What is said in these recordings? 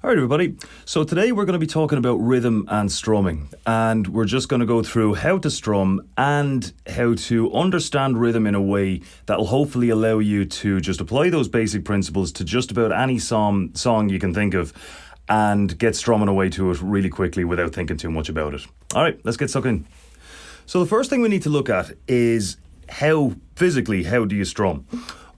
All right, everybody. So today we're going to be talking about rhythm and strumming, and we're just going to go through how to strum and how to understand rhythm in a way that will hopefully allow you to just apply those basic principles to just about any song you can think of and get strumming away to it really quickly without thinking too much about it. All right, let's get stuck in. So the first thing we need to look at is how do you strum?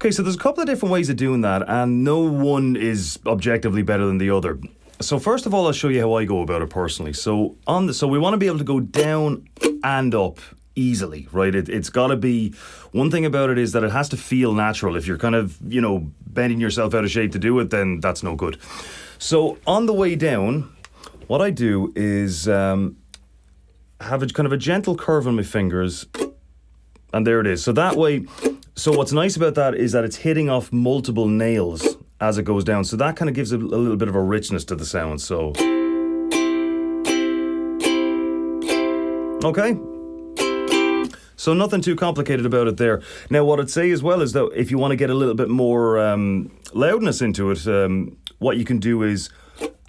Okay, so there's a couple of different ways of doing that, and no one is objectively better than the other. So first of all, I'll show you how I go about it personally. So we want to be able to go down and up easily, right? It's got to be, one thing about it is that it has to feel natural. If you're kind of, bending yourself out of shape to do it, then that's no good. So on the way down, what I do is have a kind of a gentle curve on my fingers, and there it is. So that way, so what's nice about that is that it's hitting off multiple nails as it goes down. So that kind of gives a little bit of a richness to the sound. So, okay. So nothing too complicated about it there. Now, what I'd say as well is that if you want to get a little bit more loudness into it, what you can do is,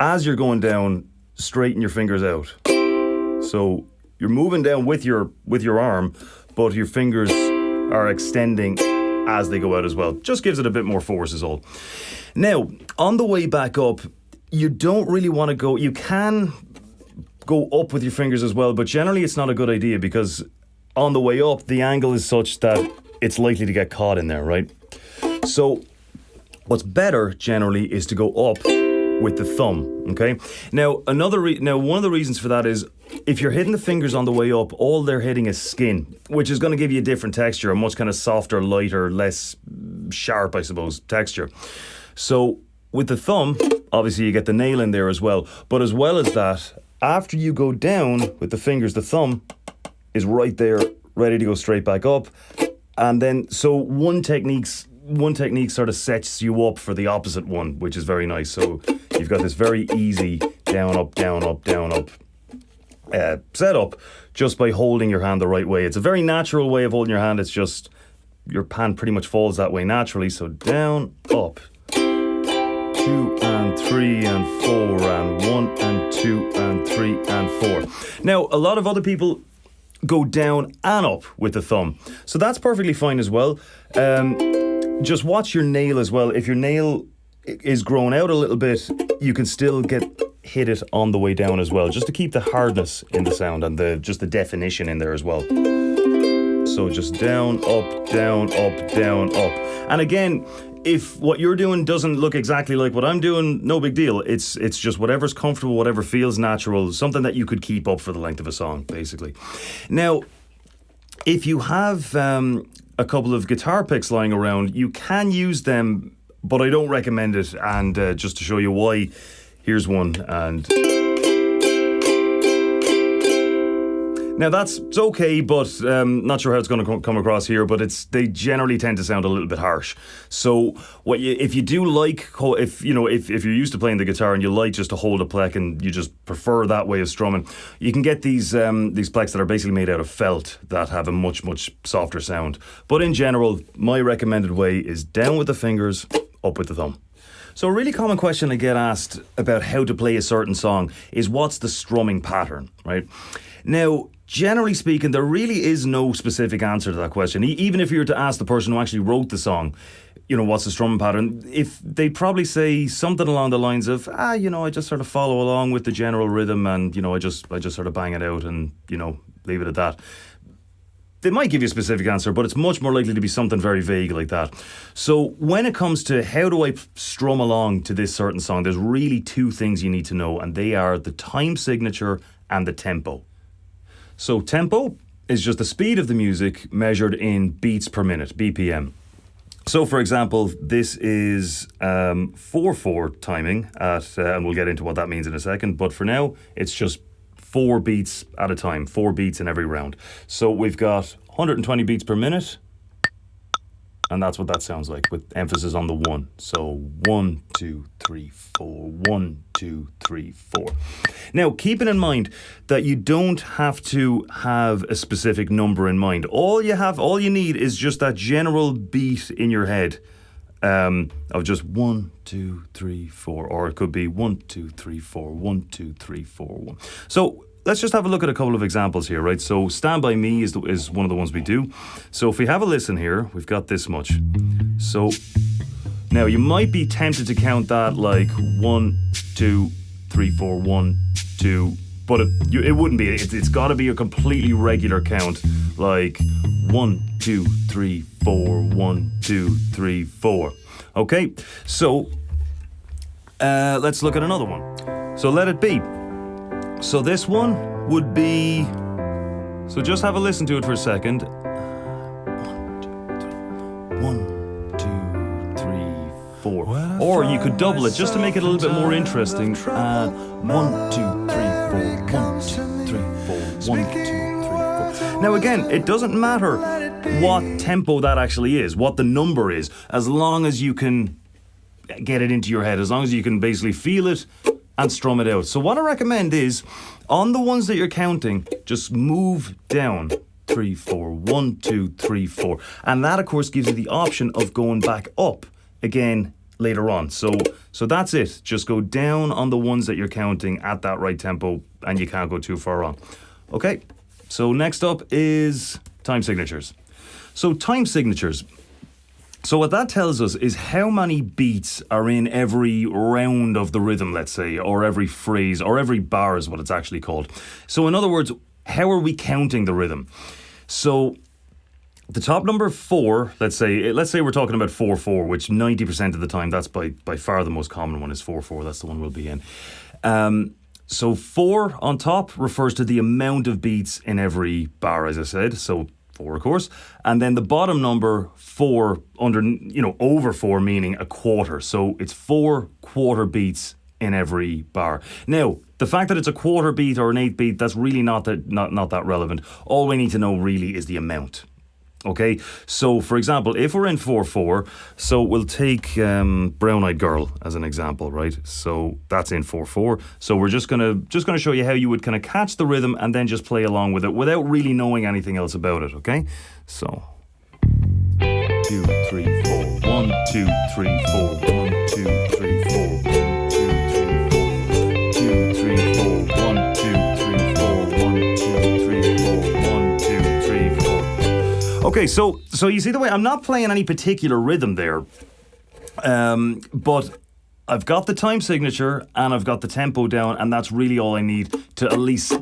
as you're going down, straighten your fingers out. So you're moving down with your arm, but your fingers are extending as they go out as well. Just gives it a bit more force is all. Now, on the way back up, you don't really want to go, you can go up with your fingers as well, but generally it's not a good idea because on the way up, the angle is such that it's likely to get caught in there, right? So what's better generally is to go up with the thumb, okay? Now, one of the reasons for that is if you're hitting the fingers on the way up, all they're hitting is skin, which is going to give you a different texture, a much kind of softer, lighter, less sharp, I suppose, texture. So with the thumb, obviously you get the nail in there as well. But as well as that, after you go down with the fingers, the thumb is right there, ready to go straight back up. And then, so one technique sort of sets you up for the opposite one, which is very nice. So you've got this very easy down, up, down, up, down, up setup just by holding your hand the right way. It's a very natural way of holding your hand. It's just your hand pretty much falls that way naturally. So down, up, 2 and 3 and 4 and 1 and 2 and 3 and 4. Now, a lot of other people go down and up with the thumb. So that's perfectly fine as well. Just watch your nail as well. If your nail is grown out a little bit, you can still hit it on the way down as well, just to keep the hardness in the sound and just the definition in there as well. So just down, up, down, up, down, up. And again, if what you're doing doesn't look exactly like what I'm doing, no big deal. It's just whatever's comfortable, whatever feels natural, something that you could keep up for the length of a song, basically. Now, if you have a couple of guitar picks lying around, you can use them, but I don't recommend it. And just to show you why, here's one. And now it's okay, but not sure how it's going to come across here, but they generally tend to sound a little bit harsh. So if you're used to playing the guitar and you like just to hold a pleck and you just prefer that way of strumming, you can get these plecks that are basically made out of felt that have a much, much softer sound. But in general, my recommended way is down with the fingers, up with the thumb. So a really common question I get asked about how to play a certain song is what's the strumming pattern, right? Now, generally speaking, there really is no specific answer to that question. Even if you were to ask the person who actually wrote the song, what's the strumming pattern, if they'd probably say something along the lines of, I just sort of follow along with the general rhythm and, I just sort of bang it out and, leave it at that. They might give you a specific answer, but it's much more likely to be something very vague like that. So when it comes to how do I strum along to this certain song, there's really two things you need to know, and they are the time signature and the tempo. So tempo is just the speed of the music measured in beats per minute, BPM. So for example, this is 4/4 timing and we'll get into what that means in a second, but for now, it's just 4 beats at a time, 4 beats in every round. So we've got 120 beats per minute, and that's what that sounds like with emphasis on the 1. So 1, 2, 3, 4, 1, 2, 3, 4. Now, keeping in mind that you don't have to have a specific number in mind. All you need is just that general beat in your head. of just 1, 2, 3, 4, or it could be 1, 2, 3, 4, 1, 2, 3, 4, 1. So let's just have a look at a couple of examples here, right? So Stand By Me is one of the ones we do. So if we have a listen here, we've got this much. So now you might be tempted to count that like 1, 2, 3, 4, 1, 2, but it wouldn't be. It's got to be a completely regular count, like 1, 2, 3, 4, 1, 2, 3, 4. Okay, so let's look at another one. So Let It Be. So this one would be. So just have a listen to it for a second. 1, 2, 3, 4. Or you could double it just to make it a little bit more interesting. 1, 2, 3, 4. 1, 2, 3, 4. 1, 2, 3, 4. Now again, it doesn't matter what tempo that actually is, what the number is, as long as you can get it into your head, as long as you can basically feel it and strum it out. So what I recommend is, on the ones that you're counting, just move down. 3, 4, 1, 2, 3, 4. And that, of course, gives you the option of going back up again later on. So that's it. Just go down on the ones that you're counting at that right tempo, and you can't go too far wrong. Okay, so next up is time signatures. So time signatures. So what that tells us is how many beats are in every round of the rhythm, let's say, or every phrase, or every bar is what it's actually called. So in other words, how are we counting the rhythm? So the top number 4, let's say we're talking about 4/4, which 90% of the time, that's by far the most common one is 4/4. That's the one we'll be in. So 4 on top refers to the amount of beats in every bar, as I said. So 4, of course. And then the bottom number 4 over 4, meaning a quarter. So it's 4 quarter beats in every bar. Now, the fact that it's a quarter beat or an 8 beat, that's really not that relevant. All we need to know really is the amount. Okay, so for example, if we're in 4/4, so we'll take Brown Eyed Girl as an example, right? So that's in 4/4. So we're just gonna show you how you would kind of catch the rhythm and then just play along with it without really knowing anything else about it. Okay, so 2, 3, 4, 1, 2, 3, 4, 1, 2, 3, 4, 1, 2, 3, 4, 2, 3, 4, 1, 2, 3, 4, 1, 2, 3, 4, 1, 2, 3, 4. Okay, so you see the way I'm not playing any particular rhythm there, but I've got the time signature and I've got the tempo down, and that's really all I need to at least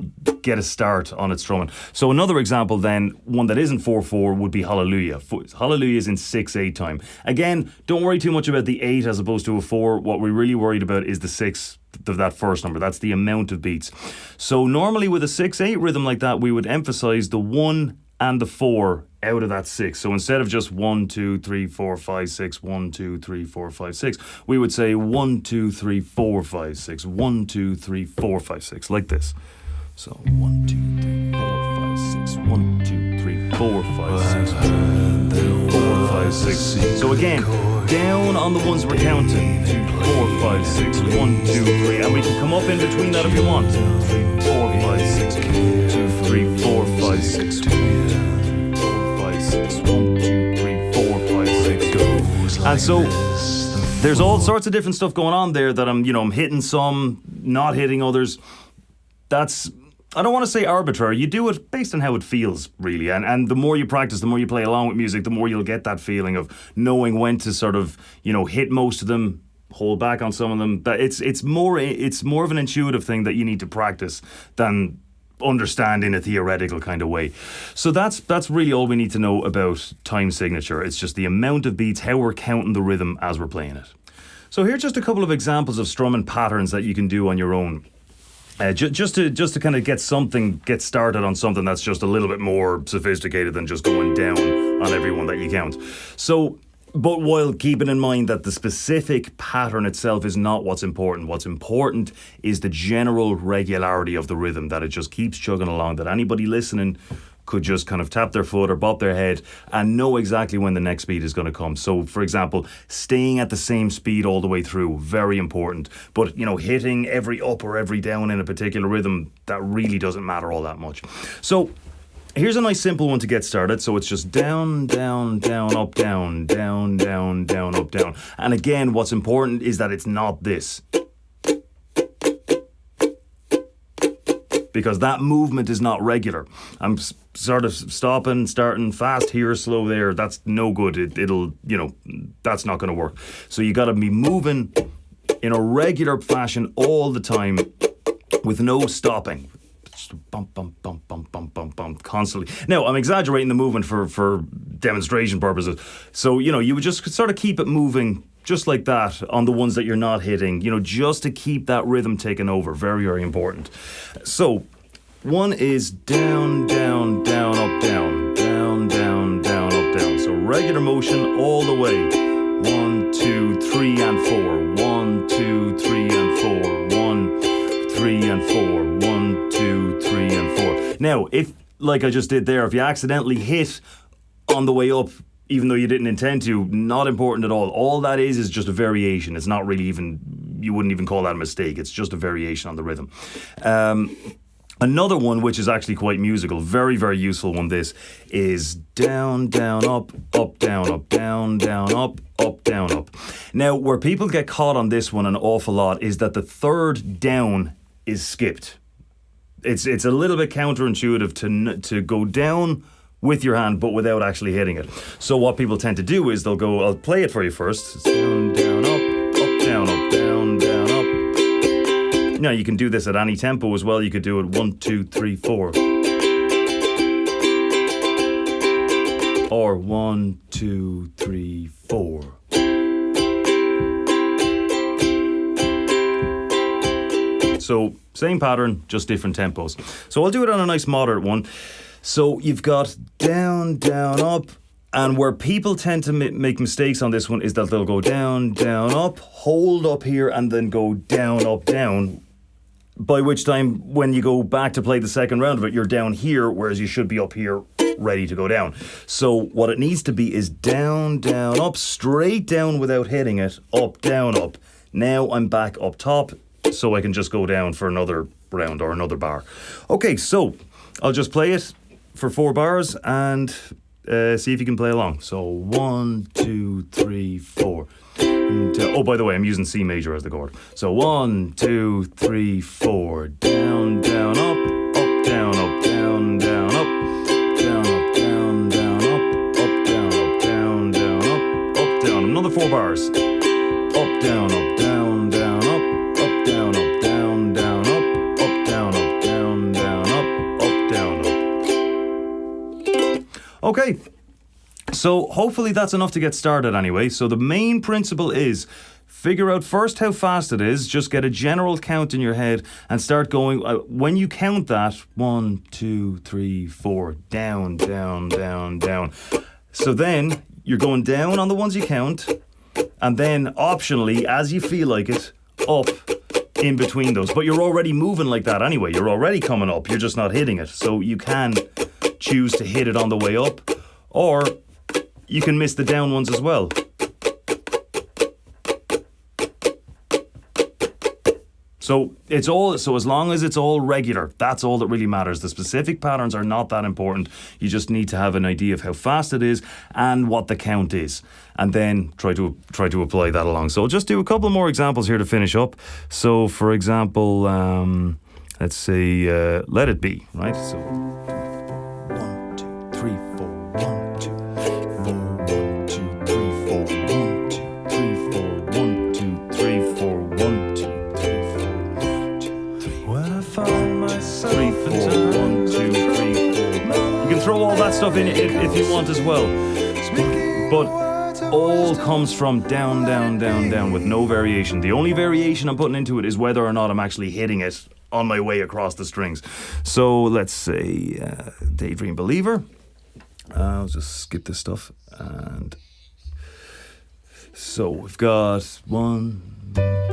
get a start on its strumming. So another example then, one that isn't 4/4, would be Hallelujah. Hallelujah is in 6/8 time. Again, don't worry too much about the 8 as opposed to a 4. What we're really worried about is the 6 of that first number. That's the amount of beats. So normally with a 6/8 rhythm like that, we would emphasize the 1 and the 4 out of that 6. So instead of just 1, 2, 3, 4, 5, 6, 1, 2, 3, 4, 5, 6, we would say 1, 2, 3, 4, 5, 6, 1, 2, 3, 4, 5, 6, like this. So 1, 2, 3, 4, 5, 6, 1, 2, 3, 4, 5, 6, 1, 2, 3, 4, 5, 6. So again, down on the ones we're counting. 2, 4, 5, 6, 1, 2, 3. And we can come up in between that if you want. 2, 3, 4, 5, 6, 2, 3, 4, 5, 6, 2, 4, 5, 6, 1, 2, 3, 4, 5, 6, go. And so there's all sorts of different stuff going on there that I'm hitting some, not hitting others. That's, I don't want to say arbitrary. You do it based on how it feels, really. And the more you practice, the more you play along with music, the more you'll get that feeling of knowing when to sort of, hit most of them, hold back on some of them. That it's more of an intuitive thing that you need to practice than understand in a theoretical kind of way. So that's really all we need to know about time signature. It's just the amount of beats, how we're counting the rhythm as we're playing it. So here's just a couple of examples of strumming patterns that you can do on your own. Just to kind of get started on something that's just a little bit more sophisticated than just going down on everyone that you count. So, but while keeping in mind that the specific pattern itself is not what's important. What's important is the general regularity of the rhythm, that it just keeps chugging along, that anybody listening could just kind of tap their foot or bop their head and know exactly when the next beat is going to come. So, for example, staying at the same speed all the way through, very important. But, hitting every up or every down in a particular rhythm, that really doesn't matter all that much. So, Here's a nice simple one to get started. So it's just down, down, down, up, down, down, down, down, up, down. And again, what's important is that it's not this. Because that movement is not regular. I'm sort of stopping, starting fast here, slow there. That's no good. It'll, that's not going to work. So you got to be moving in a regular fashion all the time with no stopping. Bump, bump, bump, bump, bump, bump, bump, constantly. Now, I'm exaggerating the movement for demonstration purposes. So, you would just sort of keep it moving just like that on the ones that you're not hitting, just to keep that rhythm taken over. Very, very important. So, one is down, down, down, up, down, down, down, down, up, down. So, regular motion all the way. 1, 2, 3, and 4. 1, 2, 3, and 4. 1, 3, and 4. 1, 2, 3, and 4. Now, if, like I just did there, if you accidentally hit on the way up, even though you didn't intend to, not important at all. All that is just a variation. It's not really you wouldn't even call that a mistake. It's just a variation on the rhythm. Another one, which is actually quite musical, very, very useful one, this, is down, down, up, down, up, down, down, up, down, up. Now, where people get caught on this one an awful lot is that the third down is skipped. It's a little bit counterintuitive to go down with your hand, but without actually hitting it. So what people tend to do is they'll go, I'll play it for you first. It's down, down, up, down, up, down, down, up. Now, you can do this at any tempo as well. You could do it 1, 2, 3, 4. Or 1, 2, 3, 4. So, same pattern, just different tempos. So I'll do it on a nice moderate one. So you've got down, down, up, and where people tend to make mistakes on this one is that they'll go down, down, up, hold up here, and then go down, up, down. By which time, when you go back to play the second round of it, you're down here, whereas you should be up here, ready to go down. So what it needs to be is down, down, up, straight down without hitting it, up, down, up. Now I'm back up top, so I can just go down for another round or another bar. Okay, so I'll just play it for 4 bars and see if you can play along. So 1, 2, 3, 4. And, oh, by the way, I'm using C major as the chord. So 1, 2, 3, 4. Down, down, up, down, up, down, down, up, down, up, down, down, up, down, up, down, down, up, down. Another 4 bars. Up, down, down, up, down, down, down, up, down, down, down, up, down, up. Okay, so hopefully that's enough to get started anyway. So the main principle is figure out first how fast it is, just get a general count in your head and start going. When you count that, 1, 2, 3, 4, down, down, down, down. So then you're going down on the ones you count, and then optionally, as you feel like it, up in between those. But you're already moving like that anyway. You're already coming up. You're just not hitting it. So you can choose to hit it on the way up, or you can miss the down ones as well. So as long as it's all regular, that's all that really matters. The specific patterns are not that important. You just need to have an idea of how fast it is and what the count is, and then try to apply that along. So I'll just do a couple more examples here to finish up. So for example, let's say Let It Be, right? So 1, 2, 3, 4. 1, 2, 4. 1, 2, 3, 4. 1, 2, 3, 4. 1, 2, 3, 4. 1, 2, 3, 4. When I find myself 3, 4, 1, 2, 3, 4. You can throw all that stuff in if you want as well. But all comes from down, down, down, down with no variation. The only variation I'm putting into it is whether or not I'm actually hitting it on my way across the strings. So let's say Daydream Believer. I'll just skip this stuff. And so we've got 1,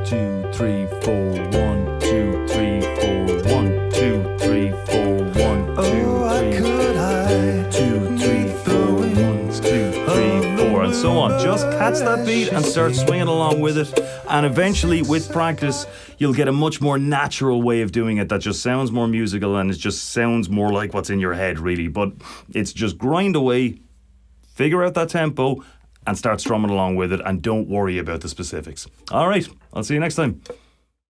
2, 3, 4. 1, 2, 3, 4. 1, 2, 3, 4. 1, 2, 3, 2, 3, 4. 1, 2, 3, 4, and so on. just catch that beat and start swinging along with it. And eventually, with practice, you'll get a much more natural way of doing it that just sounds more musical and it just sounds more like what's in your head, really. But it's just grind away, figure out that tempo, and start strumming along with it, and don't worry about the specifics. All right, I'll see you next time.